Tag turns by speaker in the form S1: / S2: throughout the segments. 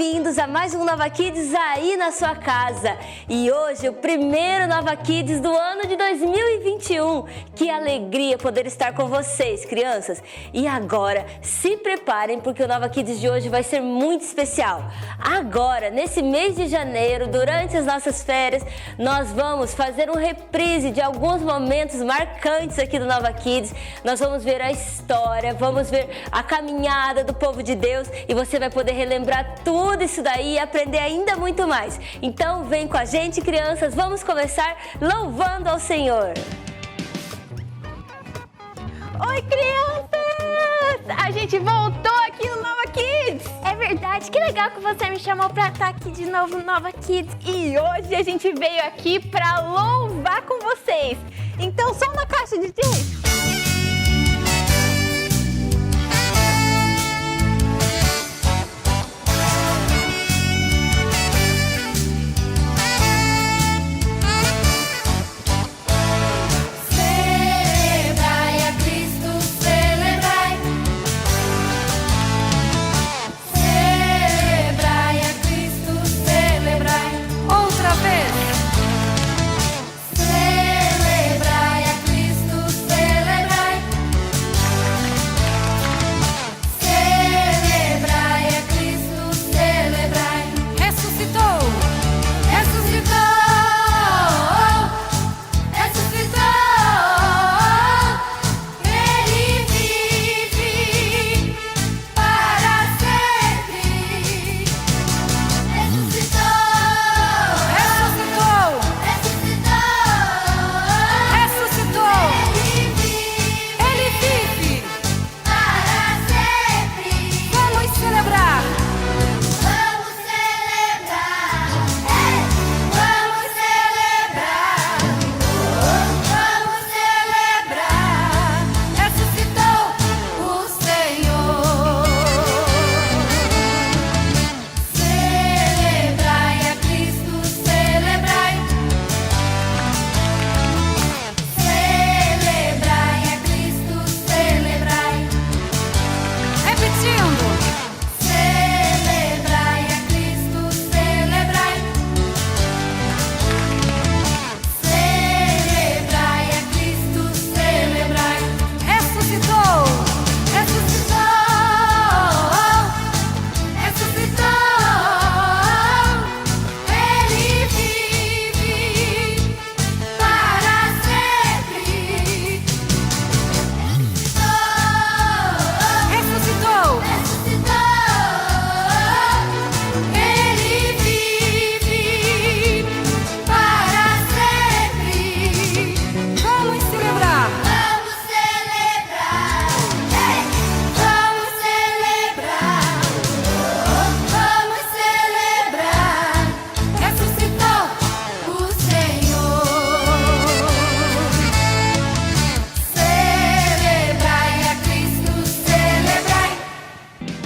S1: bem-vindos a mais um Nova Kids aí na sua casa. E hoje o primeiro Nova Kids do ano de 2021. Que alegria poder estar com vocês, crianças. E agora, se preparem porque o Nova Kids de hoje vai ser muito especial. Agora, nesse mês de janeiro, durante as nossas férias, nós vamos fazer um reprise de alguns momentos marcantes aqui do Nova Kids. Nós vamos ver a história, vamos ver a caminhada do povo de Deus e você vai poder relembrar tudo isso daí e aprender ainda muito mais. Então vem com a gente, crianças, vamos começar louvando ao Senhor.
S2: Oi, crianças! A gente voltou aqui no Nova Kids!
S3: É verdade, que legal que você me chamou pra estar aqui de novo no Nova Kids.
S2: E hoje a gente veio aqui pra louvar com vocês. Então, só uma caixa de DJ.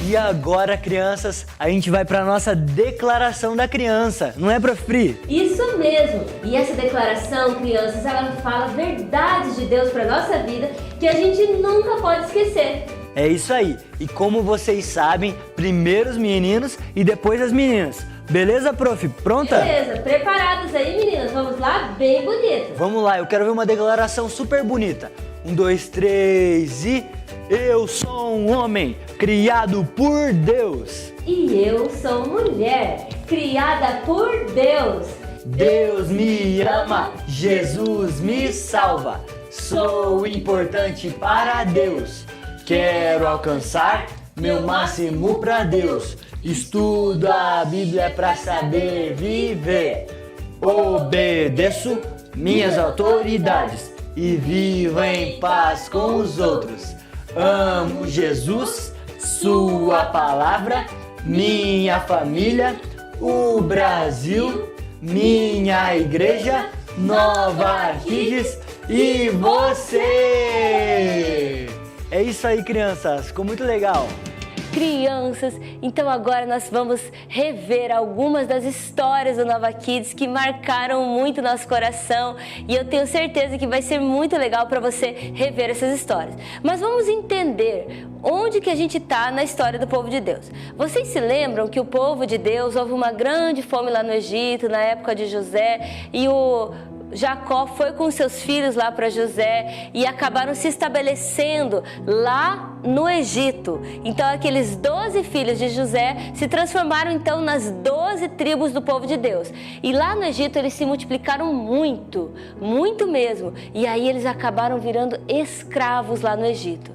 S4: E agora, crianças, a gente vai para a nossa declaração da criança, não é, Prof. Pri?
S1: Isso mesmo! E essa declaração, crianças, ela fala verdades de Deus para nossa vida que a gente nunca pode esquecer.
S4: É isso aí. E como vocês sabem, primeiro os meninos e depois as meninas. Beleza, prof? Pronta?
S1: Beleza, preparados aí, meninas? Vamos lá, bem bonito.
S4: Vamos lá, eu quero ver uma declaração super bonita. 1, 2, 3 e... Eu sou um homem criado por Deus.
S1: E eu sou mulher criada por Deus.
S4: Deus me ama, Jesus me salva. Sou importante para Deus. Quero alcançar meu máximo para Deus. Estudo a Bíblia para saber viver. Obedeço minhas autoridades e vivo em paz com os outros. Amo Jesus, sua palavra, minha família, o Brasil, minha igreja, Nova Kids e você! É isso aí, crianças, ficou muito legal.
S1: crianças. Então agora nós vamos rever algumas das histórias do Nova Kids que marcaram muito nosso coração e eu tenho certeza que vai ser muito legal para você rever essas histórias. Mas vamos entender onde que a gente está na história do povo de Deus. Vocês se lembram que o povo de Deus houve uma grande fome lá no Egito, na época de José, e o Jacó foi com seus filhos lá para José e acabaram se estabelecendo lá no Egito. Então aqueles 12 filhos de José se transformaram então nas 12 tribos do povo de Deus. E lá no Egito eles se multiplicaram muito, muito mesmo. E aí eles acabaram virando escravos lá no Egito.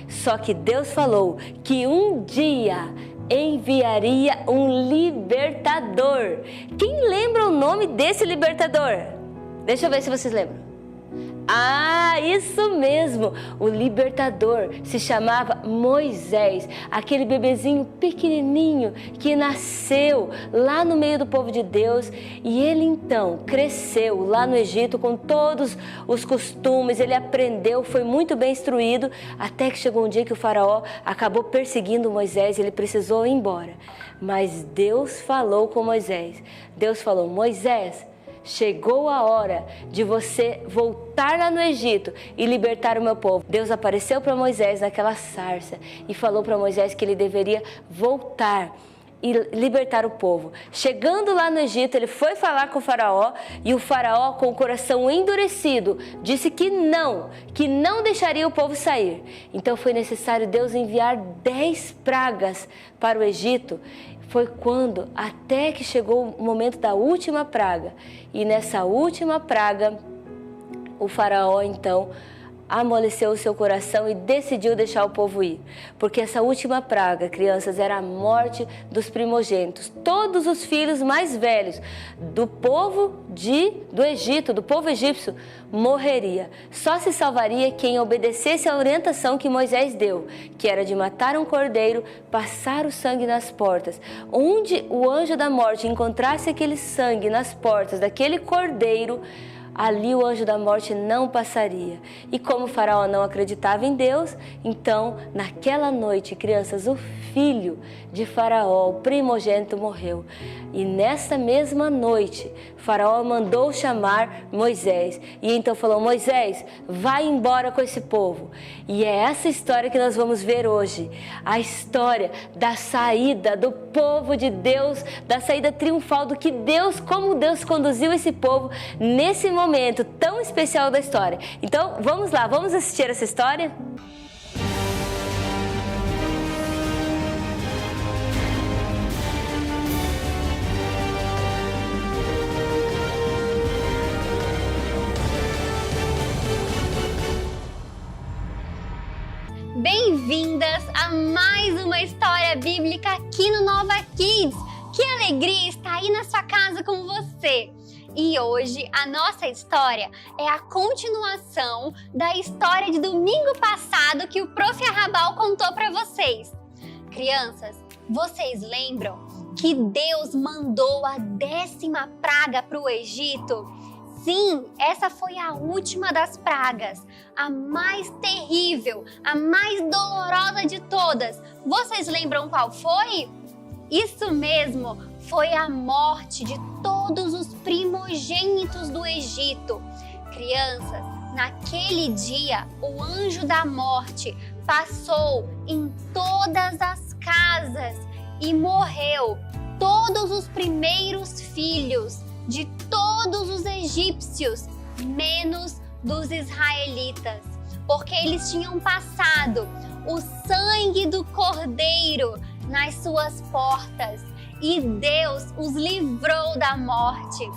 S1: Só que Deus falou que um dia enviaria um libertador. Quem lembra o nome desse libertador? Deixa eu ver se vocês lembram. Ah, isso mesmo! O libertador se chamava Moisés, aquele bebezinho pequenininho que nasceu lá no meio do povo de Deus. E ele então cresceu lá no Egito com todos os costumes, ele aprendeu, foi muito bem instruído, até que chegou um dia que o faraó acabou perseguindo Moisés e ele precisou ir embora. Mas Deus falou com Moisés. Deus falou: Moisés, chegou a hora de você voltar lá no Egito e libertar o meu povo. Deus apareceu para Moisés naquela sarça e falou para Moisés que ele deveria voltar e libertar o povo. Chegando lá no Egito, ele foi falar com o faraó e o faraó, com o coração endurecido, disse que não deixaria o povo sair. Então foi necessário Deus enviar 10 pragas para o Egito. Foi quando, até que chegou o momento da última praga. E nessa última praga, o faraó então amoleceu o seu coração e decidiu deixar o povo ir. Porque essa última praga, crianças, era a morte dos primogênitos. Todos os filhos mais velhos do povo do Egito, do povo egípcio, morreria. Só se salvaria quem obedecesse a orientação que Moisés deu, que era de matar um cordeiro, passar o sangue nas portas. Onde o anjo da morte encontrasse aquele sangue nas portas daquele cordeiro, ali o anjo da morte não passaria. E como o faraó não acreditava em Deus, então naquela noite, crianças, o filho de faraó, o primogênito, morreu. E nessa mesma noite, faraó mandou chamar Moisés. E então falou: Moisés, vai embora com esse povo. E é essa história que nós vamos ver hoje. A história da saída do povo de Deus, da saída triunfal do que Deus, como Deus conduziu esse povo nesse momento tão especial da história. Então vamos lá, vamos assistir essa história?
S2: Bem-vindas a mais uma história bíblica aqui no Nova Kids. Que alegria estar aí na sua casa com você. E hoje a nossa história é a continuação da história de domingo passado que o Prof. Arrabal contou para vocês. Crianças, vocês lembram que Deus mandou a 10ª praga para o Egito? Sim, essa foi a última das pragas, a mais terrível, a mais dolorosa de todas. Vocês lembram qual foi? Isso mesmo, foi a morte de todos os primogênitos do Egito. Crianças, naquele dia, o anjo da morte passou em todas as casas e morreu todos os primeiros filhos de todos os egípcios, menos dos israelitas, porque eles tinham passado o sangue do cordeiro nas suas portas e Deus os livrou da morte.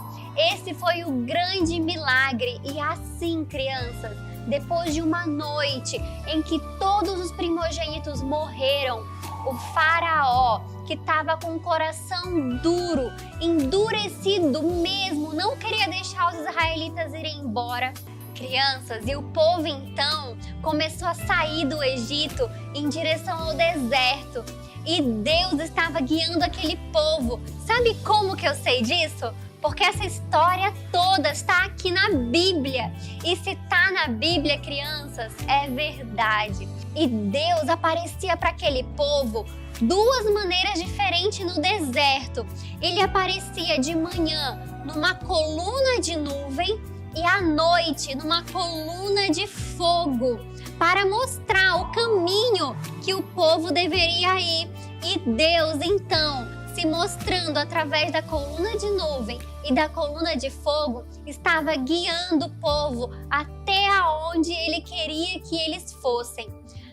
S2: Esse foi o grande milagre. E assim, crianças, depois de uma noite em que todos os primogênitos morreram, o faraó, que estava com o coração duro, endurecido mesmo, não queria deixar os israelitas irem embora. Crianças, e o povo então começou a sair do Egito em direção ao deserto. E Deus estava guiando aquele povo. Sabe como que eu sei disso? Porque essa história toda está aqui na Bíblia. E se está na Bíblia, crianças, é verdade. E Deus aparecia para aquele povo duas maneiras diferentes no deserto. Ele aparecia de manhã numa coluna de nuvem e à noite numa coluna de fogo, para mostrar o caminho que o povo deveria ir. E Deus, então, se mostrando através da coluna de nuvem e da coluna de fogo, estava guiando o povo até aonde Ele queria que eles fossem.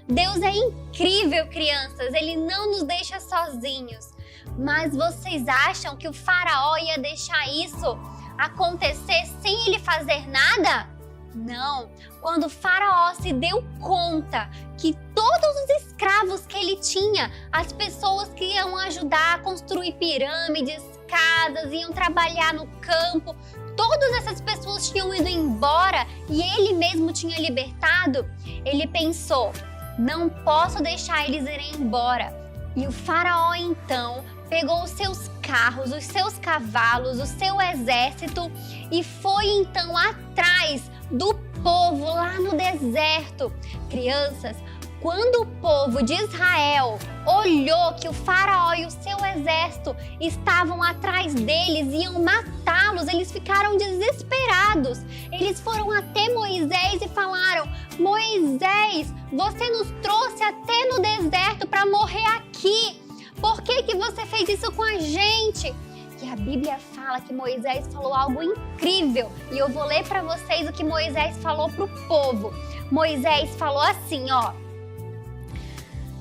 S2: Deus é incrível, crianças, Ele não nos deixa sozinhos. Mas vocês acham que o faraó ia deixar isso acontecer sem ele fazer nada? Não. Quando o faraó se deu conta que todos os escravos que ele tinha, as pessoas que iam ajudar a construir pirâmides, casas, iam trabalhar no campo, todas essas pessoas tinham ido embora e ele mesmo tinha libertado, ele pensou: não posso deixar eles irem embora. E o faraó então pegou os seus carros, os seus cavalos, o seu exército e foi então atrás do povo lá no deserto. Crianças, quando o povo de Israel olhou que o faraó e o seu exército estavam atrás deles, iam matá-los, eles ficaram desesperados. Eles foram até Moisés e falaram: Moisés, você nos trouxe até no deserto para morrer aqui. Por que você fez isso com a gente? E a Bíblia fala que Moisés falou algo incrível. E eu vou ler para vocês o que Moisés falou para o povo. Moisés falou assim, ó: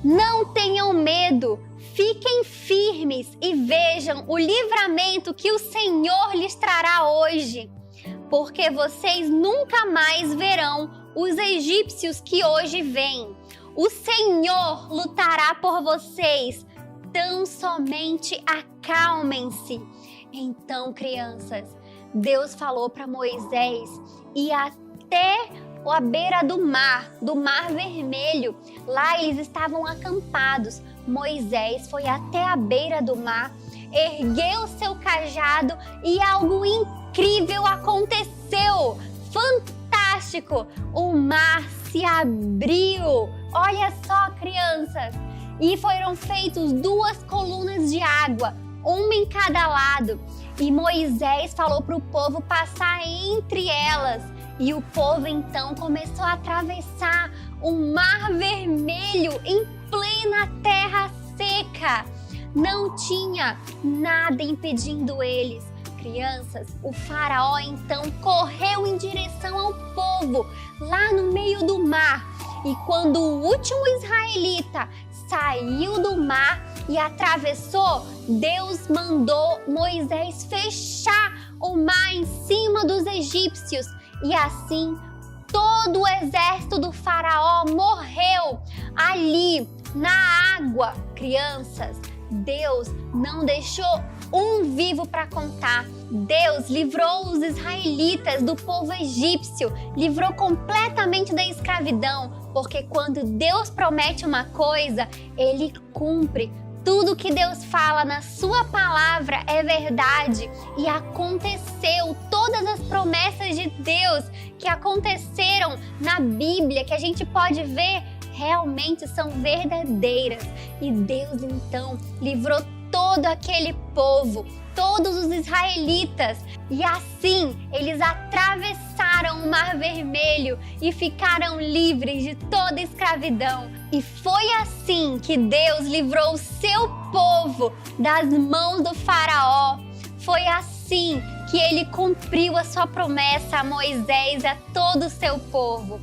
S2: não tenham medo, fiquem firmes e vejam o livramento que o Senhor lhes trará hoje. Porque vocês nunca mais verão os egípcios que hoje vêm. O Senhor lutará por vocês. Tão somente acalmem-se. Então, crianças, Deus falou para Moisés ir até a beira do Mar Vermelho. Lá eles estavam acampados. Moisés foi até a beira do mar, ergueu seu cajado e algo incrível aconteceu. Fantástico! O mar se abriu. Olha só, crianças! E foram feitas duas colunas de água, uma em cada lado. E Moisés falou para o povo passar entre elas. E o povo então começou a atravessar o Mar Vermelho em plena terra seca. Não tinha nada impedindo eles. Crianças, o faraó então correu em direção ao povo, lá no meio do mar. E quando o último israelita saiu do mar e atravessou, Deus mandou Moisés fechar o mar em cima dos egípcios. E assim, todo o exército do faraó morreu ali na água. Crianças, Deus não deixou um vivo para contar. Deus livrou os israelitas do povo egípcio, livrou completamente da escravidão, porque quando Deus promete uma coisa, Ele cumpre. Tudo que Deus fala na sua palavra é verdade e aconteceu. Todas as promessas de Deus que aconteceram na Bíblia, que a gente pode ver, realmente são verdadeiras. E Deus então livrou todo aquele povo, todos os israelitas, e assim eles atravessaram o Mar Vermelho e ficaram livres de toda escravidão. E foi assim que Deus livrou o seu povo das mãos do faraó. Foi assim que ele cumpriu a sua promessa a Moisés e a todo o seu povo.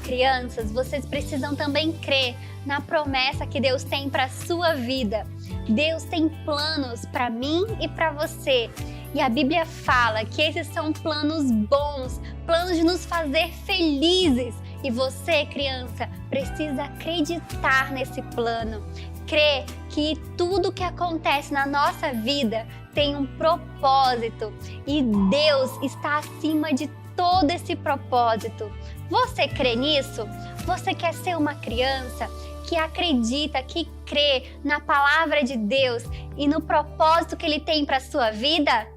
S2: Crianças, vocês precisam também crer na promessa que Deus tem para a sua vida. Deus tem planos para mim e para você. E a Bíblia fala que esses são planos bons, planos de nos fazer felizes. E você, criança, precisa acreditar nesse plano. Crer que tudo que acontece na nossa vida tem um propósito. E Deus está acima de todo esse propósito. Você crê nisso? Você quer ser uma criança que acredita, que crê na palavra de Deus e no propósito que Ele tem para a sua vida?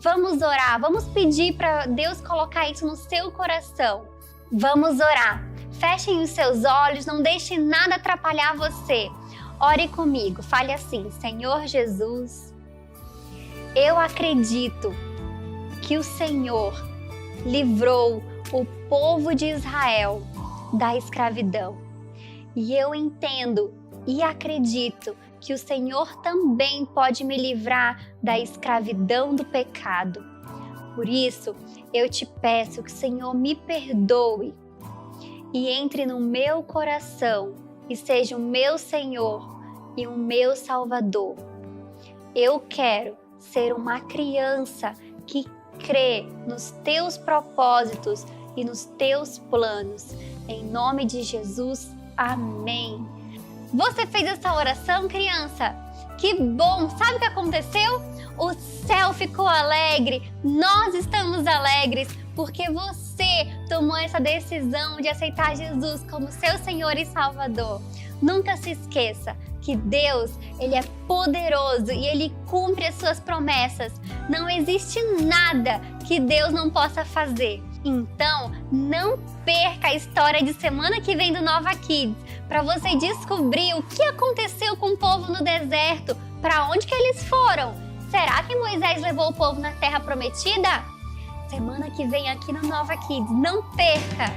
S2: Vamos orar, vamos pedir para Deus colocar isso no seu coração. Vamos orar. Fechem os seus olhos, não deixem nada atrapalhar você. ore comigo. Fale assim: Senhor Jesus, eu acredito que o Senhor livrou o povo de Israel da escravidão. E eu entendo e acredito que o Senhor também pode me livrar da escravidão do pecado. Por isso, eu te peço que o Senhor me perdoe e entre no meu coração e seja o meu Senhor e o meu Salvador. Eu quero ser uma criança que crê nos teus propósitos e nos teus planos. Em nome de Jesus, amém. Você fez essa oração, criança? Que bom! Sabe o que aconteceu? O céu ficou alegre, nós estamos alegres porque você tomou essa decisão de aceitar Jesus como seu Senhor e Salvador. Nunca se esqueça que Deus, Ele é poderoso e Ele cumpre as suas promessas. Não existe nada que Deus não possa fazer. Então, não perca a história de semana que vem do Nova Kids para você descobrir o que aconteceu com o povo no deserto, para onde que eles foram. Será que Moisés levou o povo na Terra Prometida? Semana que vem aqui no Nova Kids, não perca!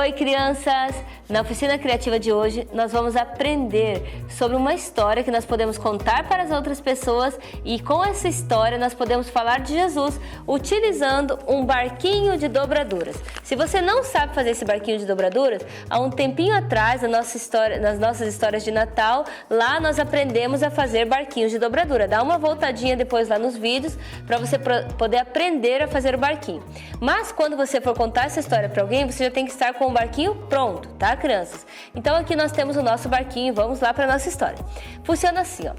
S1: Oi, crianças! Na oficina criativa de hoje, nós vamos aprender sobre uma história que nós podemos contar para as outras pessoas e com essa história nós podemos falar de Jesus utilizando um barquinho de dobraduras. Se você não sabe fazer esse barquinho de dobraduras, há um tempinho atrás, nas nossas histórias de Natal, lá nós aprendemos a fazer barquinhos de dobradura. Dá uma voltadinha depois lá nos vídeos para você poder aprender a fazer o barquinho. Mas quando você for contar essa história para alguém, você já tem que estar com o barquinho pronto, tá, crianças? Então aqui nós temos o nosso barquinho, vamos lá para a nossa nossa história. Funciona assim, ó.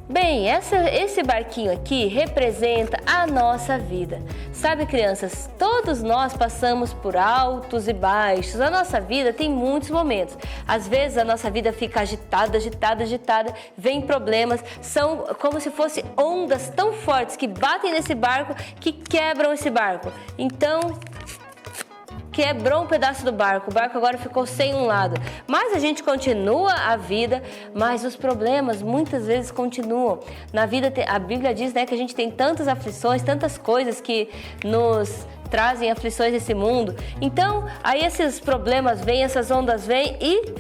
S1: Bem, esse barquinho aqui representa a nossa vida. Sabe, crianças, todos nós passamos por altos e baixos. A nossa vida tem muitos momentos. Às vezes a nossa vida fica agitada, vem problemas, são como se fossem ondas tão fortes que batem nesse barco, que quebram esse barco. Então, quebrou um pedaço do barco, o barco agora ficou sem um lado. Mas a gente continua a vida, mas os problemas muitas vezes continuam. Na vida, a Bíblia diz, né, que a gente tem tantas aflições, tantas coisas que nos trazem aflições nesse mundo. Então, aí esses problemas vêm, essas ondas vêm e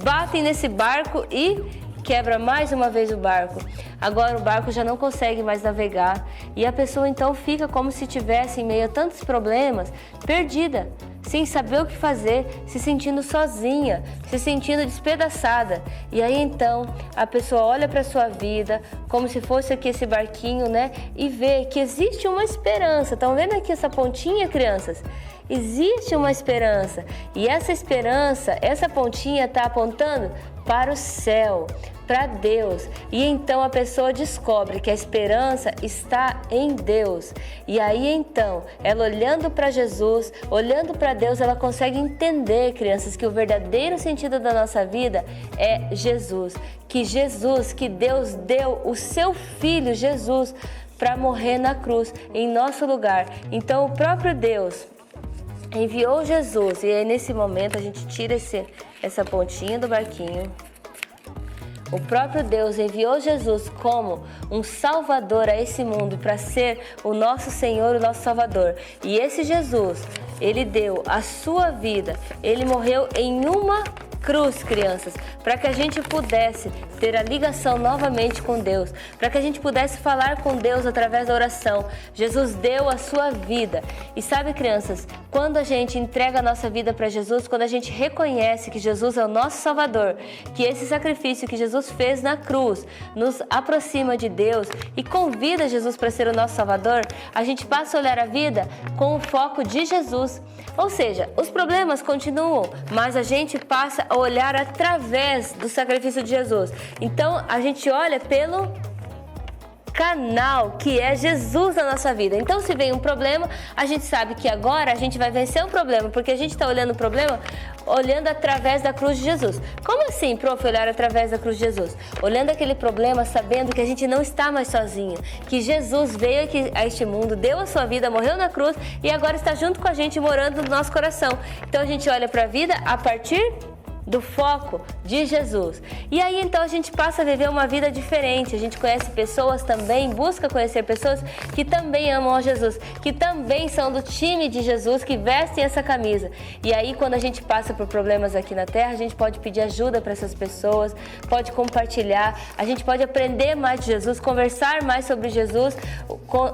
S1: batem nesse barco e quebra mais uma vez o barco. Agora o barco já não consegue mais navegar e a pessoa então fica como se estivesse em meio a tantos problemas, perdida, sem saber o que fazer, se sentindo sozinha, se sentindo despedaçada. E aí então a pessoa olha para a sua vida como se fosse aqui esse barquinho, né? E vê que existe uma esperança. Estão vendo aqui essa pontinha, crianças? Existe uma esperança. E essa esperança, essa pontinha está apontando para o céu, para Deus. E então a pessoa descobre que a esperança está em Deus. E aí então, ela olhando para Jesus, olhando para Deus, ela consegue entender, crianças, que o verdadeiro sentido da nossa vida é Jesus. Que Deus deu o seu Filho, Jesus, para morrer na cruz, em nosso lugar. Então o próprio Deus enviou Jesus. E aí nesse momento a gente tira essa pontinha do barquinho. O próprio Deus enviou Jesus como um salvador a esse mundo para ser o nosso Senhor, o nosso Salvador. E esse Jesus, ele deu a sua vida, ele morreu em uma cruz, crianças, para que a gente pudesse ter a ligação novamente com Deus, para que a gente pudesse falar com Deus através da oração. Jesus deu a sua vida. E sabe, crianças, quando a gente entrega a nossa vida para Jesus, quando a gente reconhece que Jesus é o nosso Salvador, que esse sacrifício que Jesus fez na cruz nos aproxima de Deus e convida Jesus para ser o nosso Salvador, a gente passa a olhar a vida com o foco de Jesus. Ou seja, os problemas continuam, mas a gente passa a olhar através do sacrifício de Jesus. Então, a gente olha pelo canal que é Jesus na nossa vida. Então, se vem um problema, a gente sabe que agora a gente vai vencer o problema, porque a gente está olhando o problema olhando através da cruz de Jesus. Como assim, prof, olhar através da cruz de Jesus? Olhando aquele problema, sabendo que a gente não está mais sozinho, que Jesus veio aqui a este mundo, deu a sua vida, morreu na cruz e agora está junto com a gente, morando no nosso coração. Então, a gente olha para a vida a partir do foco de Jesus. E aí então a gente passa a viver uma vida diferente. A gente conhece pessoas também, busca conhecer pessoas que também amam a Jesus, que também são do time de Jesus, que vestem essa camisa. E aí quando a gente passa por problemas aqui na Terra, a gente pode pedir ajuda para essas pessoas, pode compartilhar, a gente pode aprender mais de Jesus, conversar mais sobre Jesus,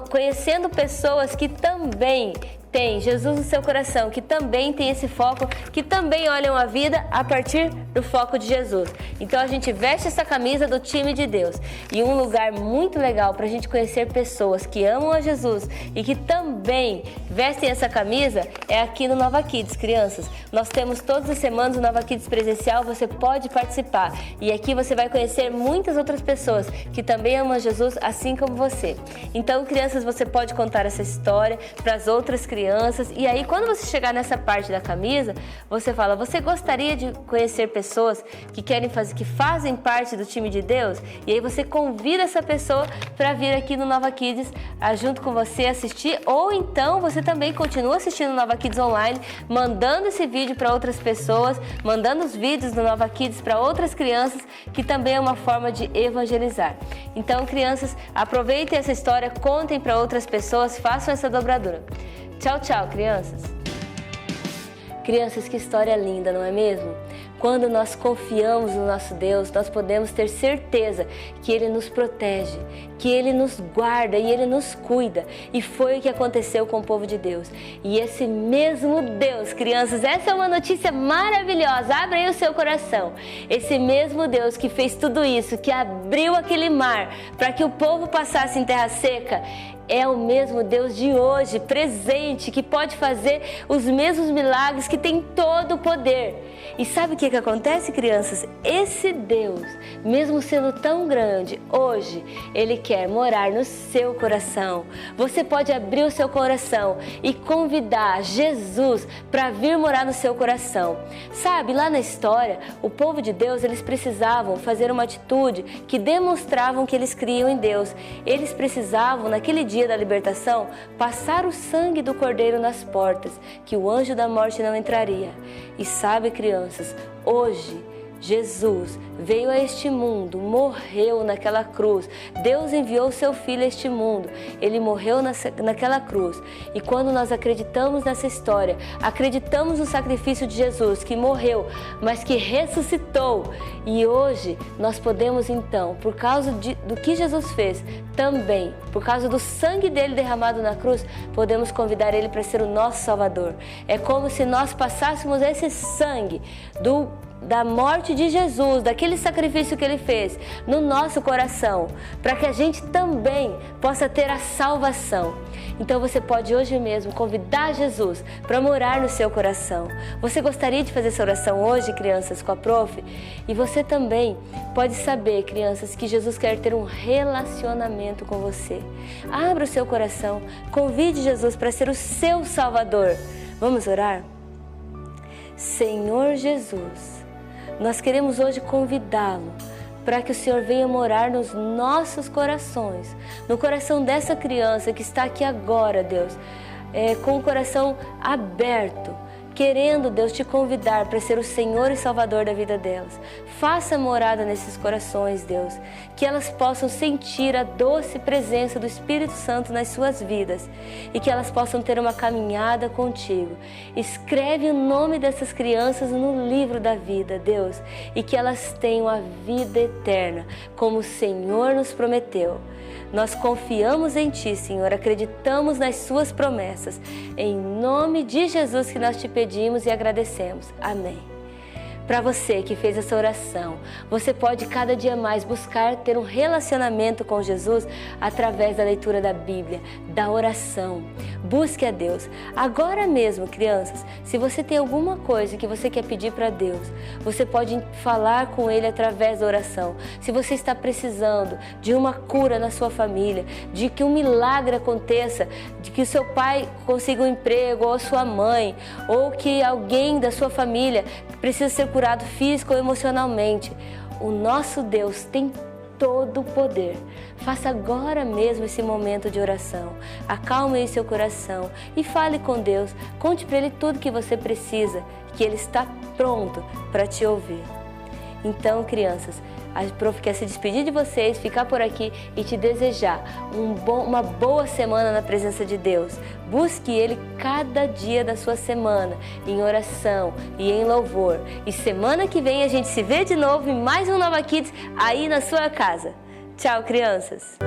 S1: conhecendo pessoas que também tem Jesus no seu coração, que também tem esse foco, que também olham a vida a partir do foco de Jesus. Então a gente veste essa camisa do time de Deus. E um lugar muito legal para a gente conhecer pessoas que amam a Jesus e que também vestem essa camisa é aqui no Nova Kids, crianças. Nós temos todas as semanas o Nova Kids presencial, você pode participar. E aqui você vai conhecer muitas outras pessoas que também amam a Jesus, assim como você. Então, crianças, você pode contar essa história para as outras crianças. E aí, quando você chegar nessa parte da camisa, você fala: você gostaria de conhecer pessoas que fazem parte do time de Deus? E aí você convida essa pessoa para vir aqui no Nova Kids junto com você assistir, ou então você também continua assistindo o Nova Kids online, mandando esse vídeo para outras pessoas, mandando os vídeos do Nova Kids para outras crianças, que também é uma forma de evangelizar. Então, crianças, aproveitem essa história, contem para outras pessoas, façam essa dobradura. Tchau, tchau, crianças! Crianças, que história linda, não é mesmo? Quando nós confiamos no nosso Deus, nós podemos ter certeza que Ele nos protege, que Ele nos guarda e Ele nos cuida. E foi o que aconteceu com o povo de Deus. E esse mesmo Deus, crianças, essa é uma notícia maravilhosa, abre aí o seu coração. Esse mesmo Deus que fez tudo isso, que abriu aquele mar para que o povo passasse em terra seca, é o mesmo Deus de hoje, presente, que pode fazer os mesmos milagres, que tem todo o poder. E sabe o que acontece, crianças? Esse Deus, mesmo sendo tão grande, hoje Ele quer morar no seu coração. Você pode abrir o seu coração e convidar Jesus para vir morar no seu coração. Sabe, lá na história, o povo de Deus, eles precisavam fazer uma atitude que demonstravam que eles criam em Deus. Eles precisavam, naquele dia da libertação, passar o sangue do Cordeiro nas portas, que o anjo da morte não entraria. E sabe, crianças, hoje Jesus veio a este mundo, morreu naquela cruz. Deus enviou o seu Filho a este mundo. Ele morreu naquela cruz. E quando nós acreditamos nessa história, acreditamos no sacrifício de Jesus, que morreu, mas que ressuscitou. E hoje nós podemos então, por causa do que Jesus fez, também, por causa do sangue dele derramado na cruz, podemos convidar ele para ser o nosso Salvador. É como se nós passássemos esse sangue da morte de Jesus, daquele sacrifício que Ele fez no nosso coração, para que a gente também possa ter a salvação. Então você pode hoje mesmo convidar Jesus para morar no seu coração. Você gostaria de fazer essa oração hoje, crianças, com a prof? E você também pode saber, crianças, que Jesus quer ter um relacionamento com você. Abra o seu coração, convide Jesus para ser o seu Salvador. Vamos orar? Senhor Jesus, nós queremos hoje convidá-lo para que o Senhor venha morar nos nossos corações, no coração dessa criança que está aqui agora, Deus, com o coração aberto, querendo, Deus, te convidar para ser o Senhor e Salvador da vida delas. Faça morada nesses corações, Deus, que elas possam sentir a doce presença do Espírito Santo nas suas vidas e que elas possam ter uma caminhada contigo. Escreve o nome dessas crianças no livro da vida, Deus, e que elas tenham a vida eterna, como o Senhor nos prometeu. Nós confiamos em Ti, Senhor, acreditamos nas Suas promessas. Em nome de Jesus que nós te pedimos e agradecemos. Amém. Para você que fez essa oração, você pode cada dia mais buscar ter um relacionamento com Jesus através da leitura da Bíblia, da oração. Busque a Deus. Agora mesmo, crianças, se você tem alguma coisa que você quer pedir para Deus, você pode falar com Ele através da oração. Se você está precisando de uma cura na sua família, de que um milagre aconteça, de que o seu pai consiga um emprego, ou a sua mãe, ou que alguém da sua família precisa ser curado físico ou emocionalmente, o nosso Deus tem todo o poder. Faça agora mesmo esse momento de oração. Acalme aí seu coração e fale com Deus. Conte para Ele tudo que você precisa, que Ele está pronto para te ouvir. Então, crianças, a prof quer se despedir de vocês, ficar por aqui e te desejar uma boa semana na presença de Deus. Busque Ele cada dia da sua semana, em oração e em louvor. E semana que vem a gente se vê de novo em mais um Nova Kids aí na sua casa. Tchau, crianças!